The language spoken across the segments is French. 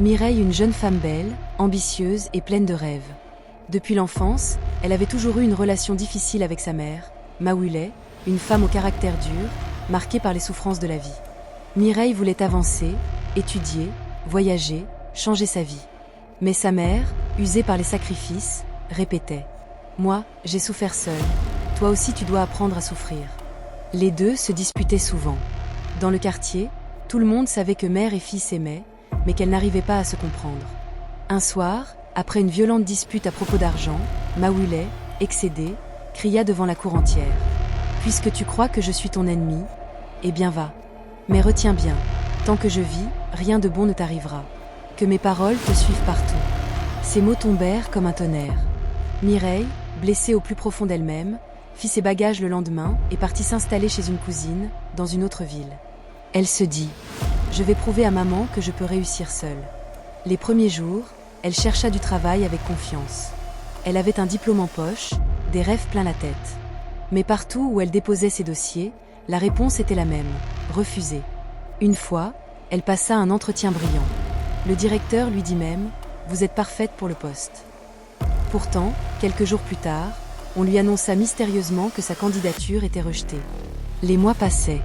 Mireille, une jeune femme belle, ambitieuse et pleine de rêves. Depuis l'enfance, elle avait toujours eu une relation difficile avec sa mère, Maoulet, une femme au caractère dur, marquée par les souffrances de la vie. Mireille voulait avancer, étudier, voyager, changer sa vie. Mais sa mère, usée par les sacrifices, répétait « Moi, j'ai souffert seule, toi aussi tu dois apprendre à souffrir ». Les deux se disputaient souvent. Dans le quartier, tout le monde savait que mère et fille s'aimaient, mais qu'elles n'arrivaient pas à se comprendre. Un soir, après une violente dispute à propos d'argent, Maoulet, excédé, cria devant la cour entière « Puisque tu crois que je suis ton ennemi, eh bien va. Mais retiens bien, tant que je vis, rien de bon ne t'arrivera. Que mes paroles te suivent partout. » Ces mots tombèrent comme un tonnerre. Mireille, blessée au plus profond d'elle-même, fit ses bagages le lendemain et partit s'installer chez une cousine, dans une autre ville. Elle se dit « Je vais prouver à maman que je peux réussir seule. » Les premiers jours, elle chercha du travail avec confiance. Elle avait un diplôme en poche, des rêves plein la tête. Mais partout où elle déposait ses dossiers, la réponse était la même, refusée. Une fois, elle passa un entretien brillant. Le directeur lui dit même « Vous êtes parfaite pour le poste ». Pourtant, quelques jours plus tard, on lui annonça mystérieusement que sa candidature était rejetée. Les mois passaient.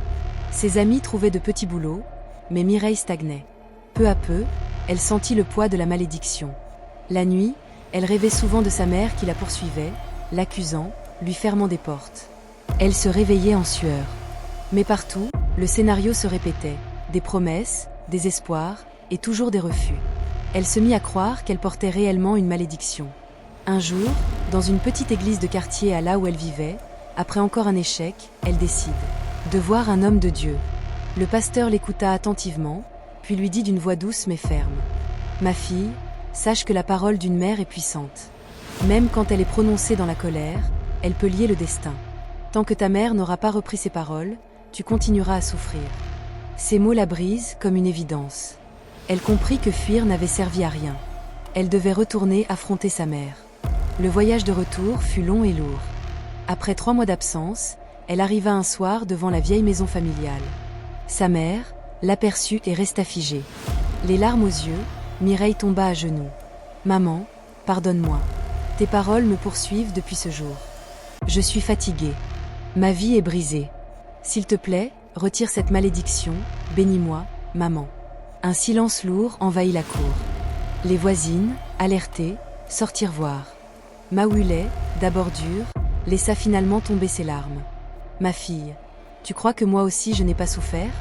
Ses amis trouvaient de petits boulots, mais Mireille stagnait. Peu à peu, elle sentit le poids de la malédiction. La nuit, elle rêvait souvent de sa mère qui la poursuivait, l'accusant, lui fermant des portes. Elle se réveillait en sueur. Mais partout, le scénario se répétait. Des promesses, des espoirs, et toujours des refus. Elle se mit à croire qu'elle portait réellement une malédiction. Un jour, dans une petite église de quartier à là où elle vivait, après encore un échec, elle décide de voir un homme de Dieu. Le pasteur l'écouta attentivement, puis lui dit d'une voix douce mais ferme « Ma fille, sache que la parole d'une mère est puissante. Même quand elle est prononcée dans la colère, elle peut lier le destin. Tant que ta mère n'aura pas repris ses paroles, tu continueras à souffrir. » Ces mots la brisent comme une évidence. Elle comprit que fuir n'avait servi à rien. Elle devait retourner affronter sa mère. Le voyage de retour fut long et lourd. Après 3 mois d'absence, elle arriva un soir devant la vieille maison familiale. Sa mère l'aperçut et resta figée. Les larmes aux yeux, Mireille tomba à genoux. « Maman, pardonne-moi. Tes paroles me poursuivent depuis ce jour. Je suis fatiguée. Ma vie est brisée. S'il te plaît, retire cette malédiction, bénis-moi, maman. » Un silence lourd envahit la cour. Les voisines, alertées, sortirent voir. Maoulet, d'abord dur, laissa finalement tomber ses larmes. « Ma fille, tu crois que moi aussi je n'ai pas souffert ?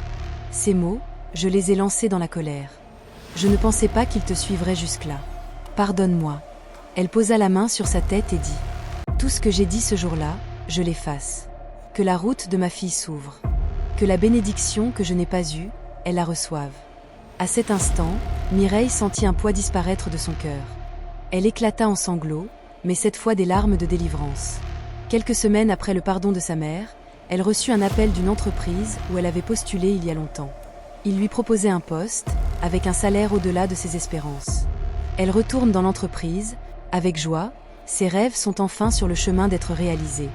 Ces mots, je les ai lancés dans la colère. Je ne pensais pas qu'ils te suivraient jusque-là. Pardonne-moi. » Elle posa la main sur sa tête et dit « Tout ce que j'ai dit ce jour-là, je l'efface. Que la route de ma fille s'ouvre. Que la bénédiction que je n'ai pas eue, elle la reçoive. » À cet instant, Mireille sentit un poids disparaître de son cœur. Elle éclata en sanglots, mais cette fois des larmes de délivrance. Quelques semaines après le pardon de sa mère, elle reçut un appel d'une entreprise où elle avait postulé il y a longtemps. Il lui proposait un poste, avec un salaire au-delà de ses espérances. Elle retourne dans l'entreprise, avec joie, ses rêves sont enfin sur le chemin d'être réalisés.